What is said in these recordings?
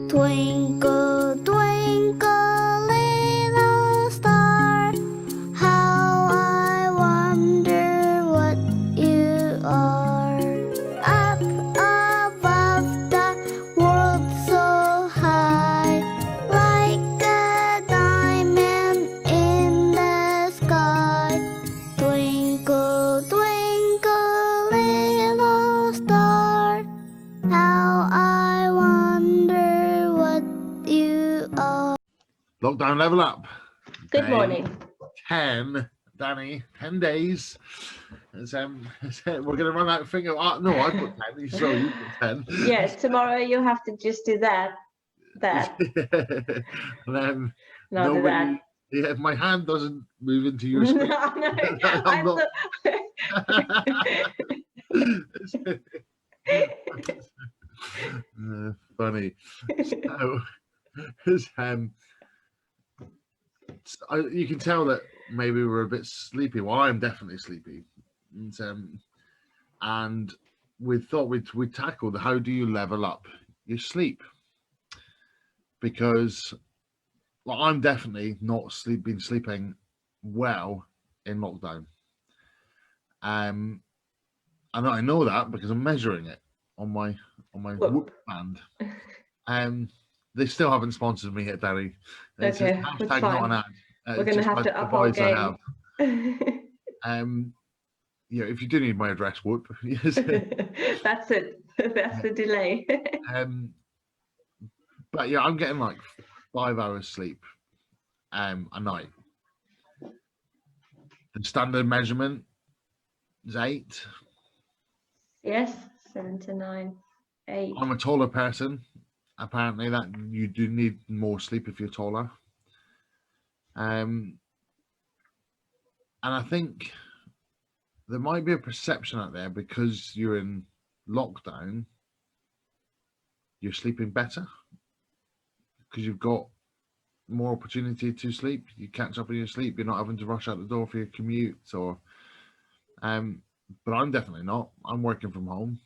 Twinkle, twinkle, little star, how I wonder what you are. Up above the world so high, like a diamond in the sky. Twinkle, twinkle, little star, how I wonder what you are. Lockdown level up. Good Day morning. 10, Danny, 10 days. We're going to run out of finger. No, I put 10. Sorry, you put 10. Yes, tomorrow you have to just do that. And then No, do nobody, yeah, my hand doesn't move into your screen. I'm not. Funny. So, you can tell that maybe we're a bit sleepy. Well, I'm definitely sleepy. And we thought we'd tackle the how do you level up your sleep? Because I'm definitely not been sleeping well in lockdown. And I know that because I'm measuring it on my Whoop band. They still haven't sponsored me yet, Danny. It's Okay, hashtag that's not fine. an ad. We're going to have to up our game. If you do need my address, Whoop. Yes. That's it. That's the delay. But yeah, I'm getting like 5 hours sleep a night. The standard measurement is 8. Yes, 7 to 9, 8. I'm a taller person. Apparently, that you do need more sleep if you're taller. And I think there might be a perception out there because you're in lockdown, you're sleeping better because you've got more opportunity to sleep. You catch up in your sleep. You're not having to rush out the door for your commute. But I'm definitely not. I'm working from home.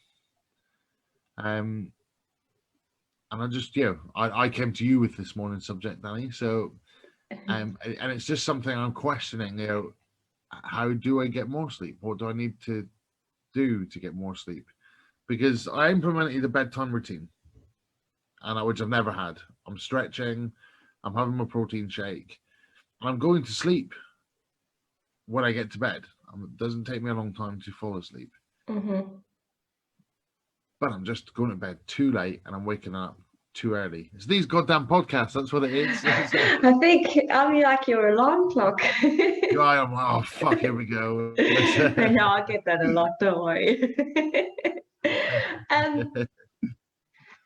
And I just, I came to you with this morning's subject, Danny. So, and it's just something I'm questioning. How do I get more sleep? What do I need to do to get more sleep? Because I implemented a bedtime routine, which I've never had. I'm stretching, I'm having my protein shake, and I'm going to sleep when I get to bed. It doesn't take me a long time to fall asleep. Mm-hmm. But I'm just going to bed too late, and I'm waking up too early. It's these goddamn podcasts. That's what it is. I think I'm like your alarm clock. I am. Oh fuck! Here we go. I know, I get that a lot. Don't worry.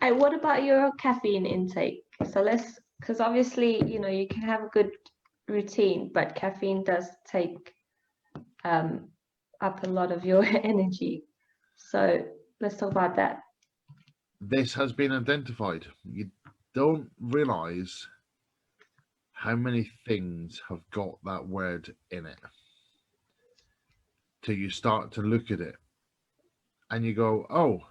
And what about your caffeine intake? So because obviously, you can have a good routine, but caffeine does take up a lot of your energy. So let's talk about that. This has been identified. You don't realize how many things have got that word in it till you start to look at it and you go, oh,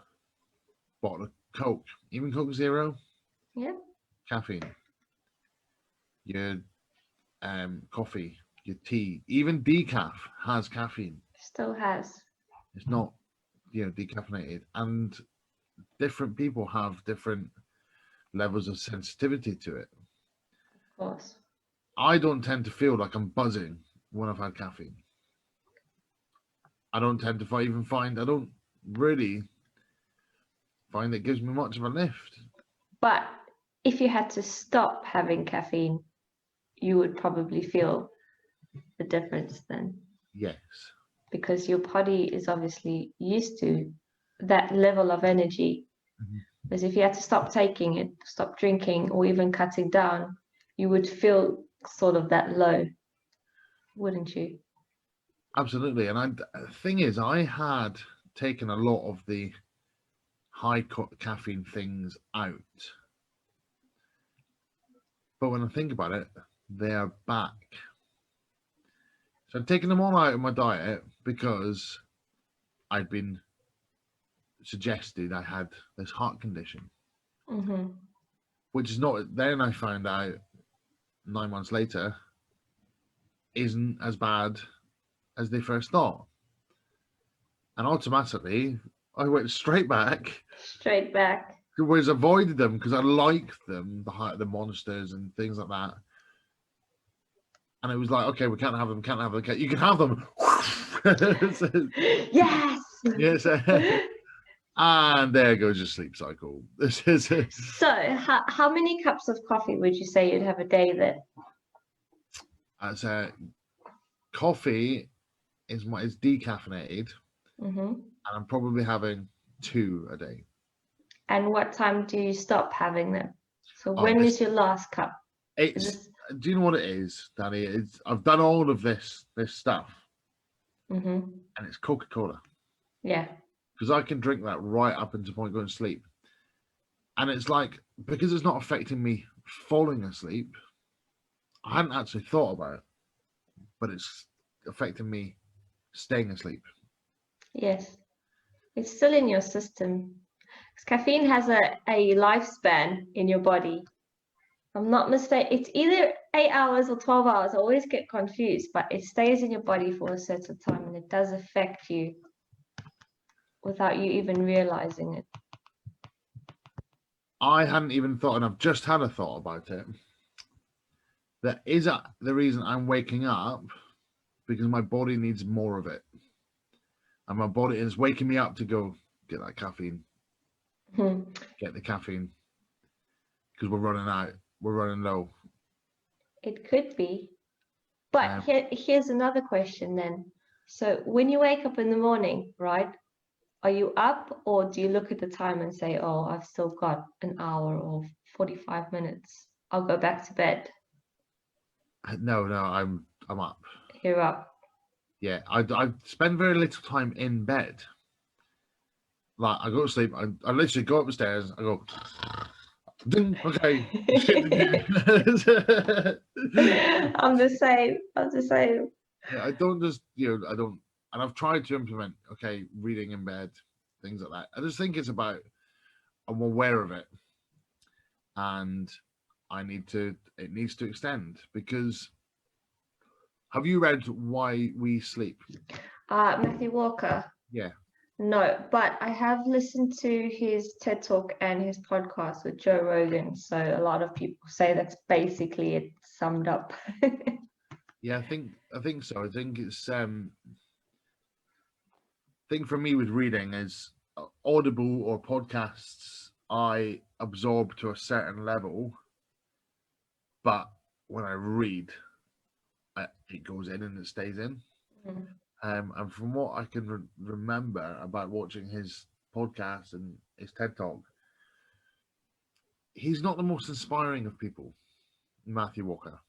bottle of Coke, even Coke Zero, Yeah. caffeine, your coffee, your tea, even decaf has caffeine. Still has. It's not decaffeinated, and different people have different levels of sensitivity to it. Of course. I don't tend to feel like I'm buzzing when I've had caffeine. I don't tend to I don't really find it gives me much of a lift. But if you had to stop having caffeine, you would probably feel the difference then. Yes. Because your body is obviously used to that level of energy. Mm-hmm. Because if you had to stop taking it, stop drinking, or even cutting down, you would feel sort of that low, wouldn't you? Absolutely. And the thing is, I had taken a lot of the high caffeine things out. But when I think about it, they are back. So I've taken them all out of my diet because I'd been suggested I had this heart condition. Mm-hmm. which is not. Then I found out 9 months later, isn't as bad as they first thought, and automatically I went straight back. Straight back. Whereas avoided them because I liked them, the monsters and things like that. And it was like, okay, we can't have them, can't have them. You can have them. Yes. Yes. And there goes your sleep cycle. This is So, how many cups of coffee would you say you'd have a day then? Coffee is decaffeinated, Mm-hmm. and I'm probably having 2 a day. And what time do you stop having them? So when is your last cup? Do you know what it is, Dani? I've done all of this stuff, Mm-hmm. and it's Coca-Cola. Yeah. Because I can drink that right up until the point of going to sleep. And it's like, because it's not affecting me falling asleep, I hadn't actually thought about it, but it's affecting me staying asleep. Yes. It's still in your system. Because caffeine has a lifespan in your body. I'm not mistaken. It's either 8 hours or 12 hours. I always get confused, but it stays in your body for a certain time and it does affect you without you even realizing it. I hadn't even thought, and I've just had a thought about it. That is the reason I'm waking up, because my body needs more of it. And my body is waking me up to go get that caffeine. Get the caffeine. Because we're running out. We're running low. It could be. But here's another question then. So when you wake up in the morning, right, are you up or do you look at the time and say, oh, I've still got an hour or 45 minutes. I'll go back to bed. No, I'm up. You're up. Yeah, I spend very little time in bed. Like, I go to sleep, I literally go upstairs, I go, ding, okay. I'm the same. Yeah, I don't just, and I've tried to implement, okay, reading in bed, things like that. I just think it's about, I'm aware of it, and it needs to extend, because have you read Why We Sleep? Matthew Walker. Yeah. No, but I have listened to his TED Talk and his podcast with Joe Rogan. So a lot of people say that's basically it summed up. Yeah, I think so. I think it's thing for me with reading is Audible or podcasts I absorb to a certain level, but when I read, it goes in and it stays in. Mm. And from what I can remember about watching his podcast and his TED Talk, he's not the most inspiring of people, Matthew Walker.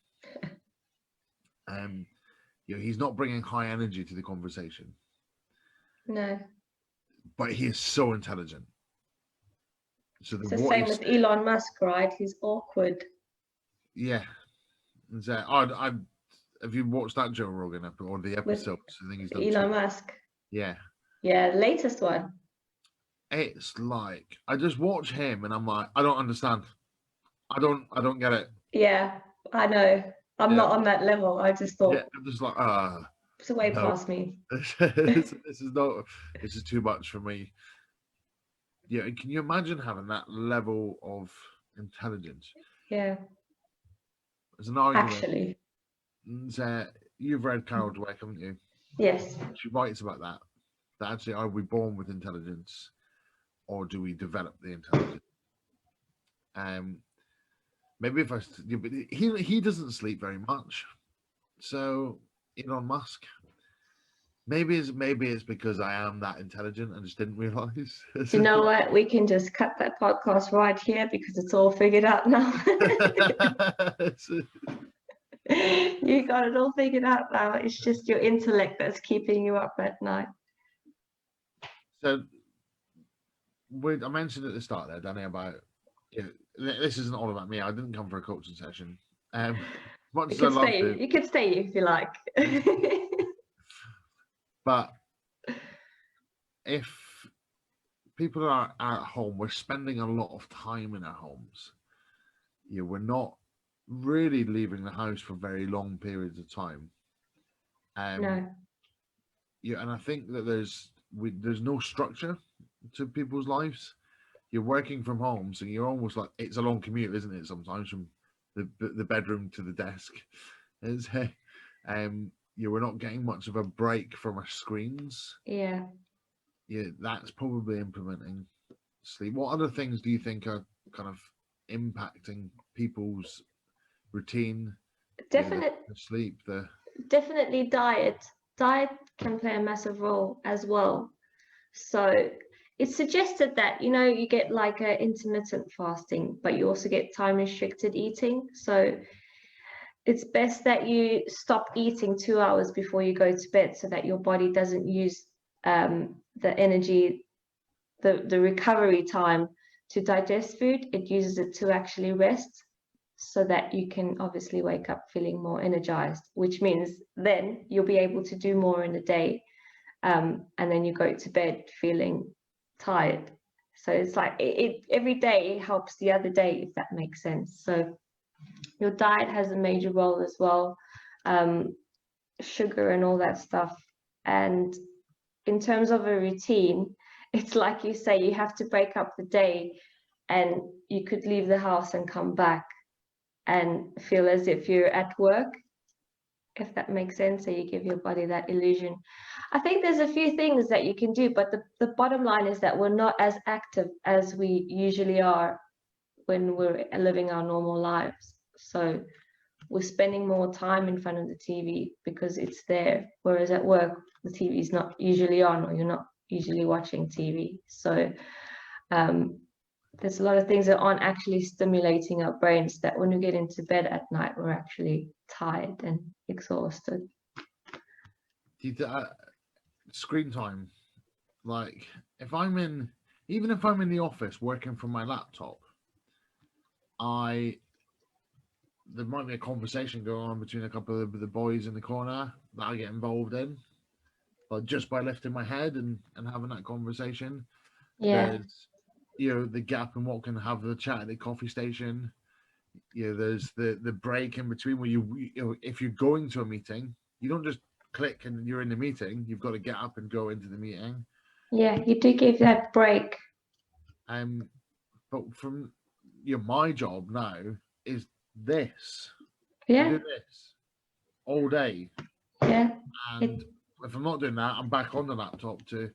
He's not bringing high energy to the conversation. No. But he is so intelligent. So it's the same with Elon Musk, right? He's awkward. Yeah. Have you watched that Joe Rogan episode or the episodes? I think he's done Elon Musk. Yeah. Yeah, latest one. It's like I just watch him and I'm like, I don't understand. I don't get it. Yeah, I know. I'm not on that level. I just thought. Yeah, I'm just like, it's way past me. This is too much for me. Yeah, can you imagine having that level of intelligence? Yeah. There's an argument. Actually. You've read Carol Dweck, haven't you? Yes. She writes about that. That actually, are we born with intelligence, or do we develop the intelligence? Maybe he doesn't sleep very much. So Elon Musk. Maybe it's because I am that intelligent and just didn't realize. You know what? We can just cut that podcast right here because it's all figured out now. You got it all figured out now. It's just your intellect that's keeping you up at night. So, I mentioned at the start there, Dani, about this isn't all about me. I didn't come for a coaching session. Much as I love to, you can stay if you like. But if people are at home, we're spending a lot of time in our homes. we're not really leaving the house for very long periods of time. No. Yeah, and I think that there's no structure to people's lives. You're working from home, so you're almost like, it's a long commute, isn't it? Sometimes from the bedroom to the desk. Is we're not getting much of a break from our screens. Yeah. Yeah, that's probably implementing sleep. What other things do you think are kind of impacting people's routine? Definite, The sleep, the definitely diet. Diet can play a massive role as well. So it's suggested that, you get like a intermittent fasting, but you also get time restricted eating. So it's best that you stop eating 2 hours before you go to bed so that your body doesn't use the energy, the recovery time to digest food. It uses it to actually rest so that you can obviously wake up feeling more energized, which means then you'll be able to do more in the day. And then you go to bed feeling tired. So it's like every day helps the other day, if that makes sense. So your diet has a major role as well, sugar and all that stuff. And in terms of a routine, it's like you say, you have to break up the day, and you could leave the house and come back and feel as if you're at work, if that makes sense. So you give your body that illusion. I think there's a few things that you can do, but the bottom line is that we're not as active as we usually are when we're living our normal lives. So we're spending more time in front of the TV because it's there, whereas at work the TV is not usually on, or you're not usually watching TV. So there's a lot of things that aren't actually stimulating our brains, that when we get into bed at night we're actually tired and exhausted. screen time. Like, even if I'm in the office working from my laptop, there might be a conversation going on between a couple of the boys in the corner that I get involved in, but just by lifting my head and having that conversation, Yeah. there's the gap in what can have the chat at the coffee station. There's the break in between where if you're going to a meeting, you don't just click and you're in the meeting. You've got to get up and go into the meeting. Yeah, you do give that break. But from my job now is this. Yeah. I do this all day, Yeah. and if I'm not doing that, I'm back on the laptop too.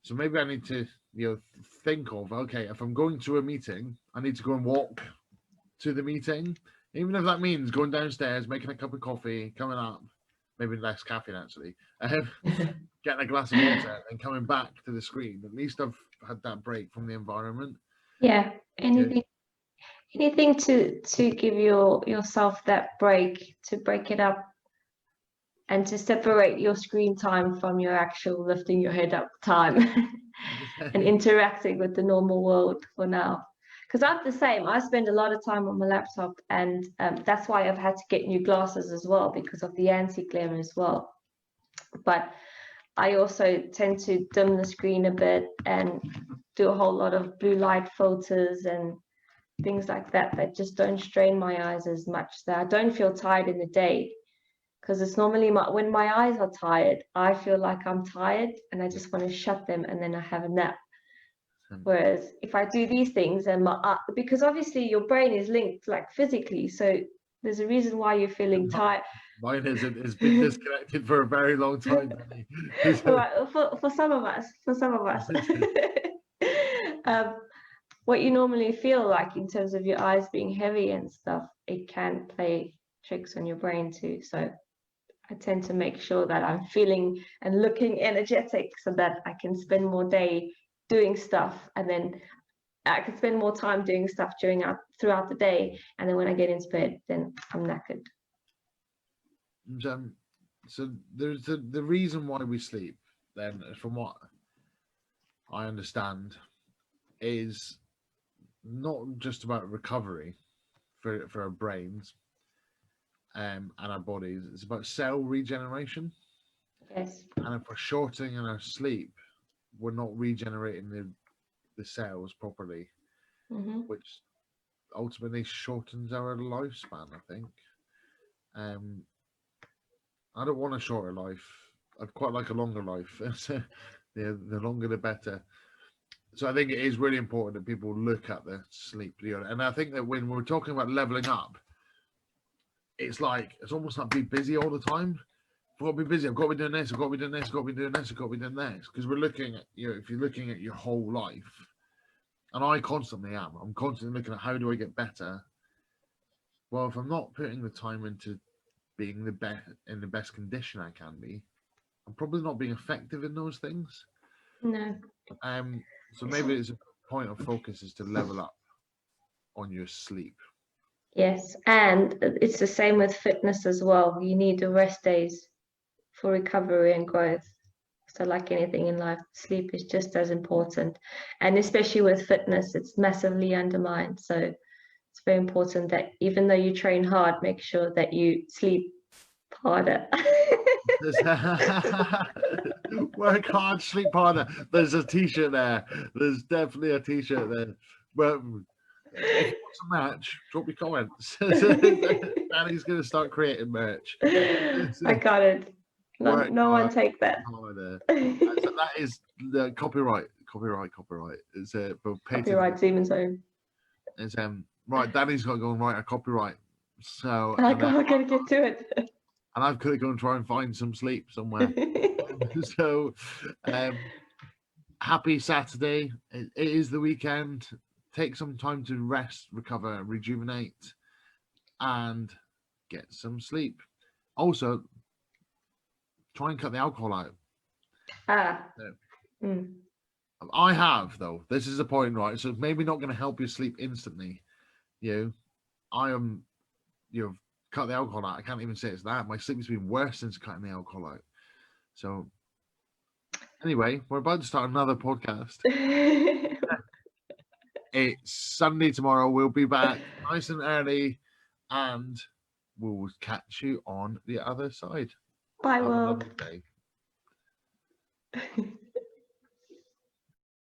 So maybe I need to think of, okay, if I'm going to a meeting, I need to go and walk to the meeting, even if that means going downstairs, making a cup of coffee, coming up, maybe less caffeine actually, getting a glass of water and coming back to the screen. At least I've had that break from the environment. Yeah. Anything to give yourself that break, to break it up, and to separate your screen time from your actual lifting your head up time and interacting with the normal world for now. Because I'm the same. I spend a lot of time on my laptop, and that's why I've had to get new glasses as well, because of the anti-glare as well. But I also tend to dim the screen a bit and do a whole lot of blue light filters and things like that that just don't strain my eyes as much, that I don't feel tired in the day. Because it's normally when my eyes are tired, I feel like I'm tired and I just want to shut them and then I have a nap. Whereas if I do these things, and because obviously your brain is linked like physically, so there's a reason why you're feeling tired. Mine isn't. It's been disconnected for a very long time. Right, for some of us, what you normally feel like in terms of your eyes being heavy and stuff, it can play tricks on your brain too. So I tend to make sure that I'm feeling and looking energetic so that I can spend more day doing stuff, and then I can spend more time doing stuff throughout the day, and then when I get into bed, then I'm knackered. So there's the reason why we sleep, then, from what I understand, is not just about recovery for our brains and our bodies. It's about cell regeneration. Yes. And if we're shortening our sleep, we're not regenerating the cells properly, Mm-hmm. which ultimately shortens our lifespan, I think. I don't want a shorter life. I'd quite like a longer life. So, the longer the better. So I think it is really important that people look at the sleep. And I think that when we're talking about leveling up, it's almost like be busy all the time. I've got to be busy. I've got to be doing this. I've got to be doing this. I've got to be doing this. I've got to be doing this. Because we're looking at, if you're looking at your whole life, and I constantly am. I'm constantly looking at how do I get better. Well, if I'm not putting the time into being the best in the best condition I can be, I'm probably not being effective in those things. No. So maybe it's a point of focus is to level up on your sleep. Yes, and it's the same with fitness as well. You need the rest days for recovery and growth. So like anything in life, sleep is just as important. And especially with fitness, it's massively undermined. So it's very important that even though you train hard, make sure that you sleep harder. Work hard, sleep harder. There's a t-shirt there. There's definitely a t-shirt there. But if you want some merch, drop your comments. Danny's going to start creating merch. I got it. No one take that. So that is the copyright. It's but Copyright Siemens own. It's right. Danny's got to go and write a copyright. So I gotta get to it. And I've got to go and try and find some sleep somewhere. So, happy Saturday. It is the weekend. Take some time to rest, recover, rejuvenate, and get some sleep. Also, try and cut the alcohol out. I have, though. This is a point, right? So, it's maybe not going to help you sleep instantly. I am, cut the alcohol out. I can't even say it's that. My sleep has been worse since cutting the alcohol out. So, anyway, we're about to start another podcast. It's Sunday tomorrow. We'll be back nice and early, and we'll catch you on the other side. Bye, Have a world. lovely day.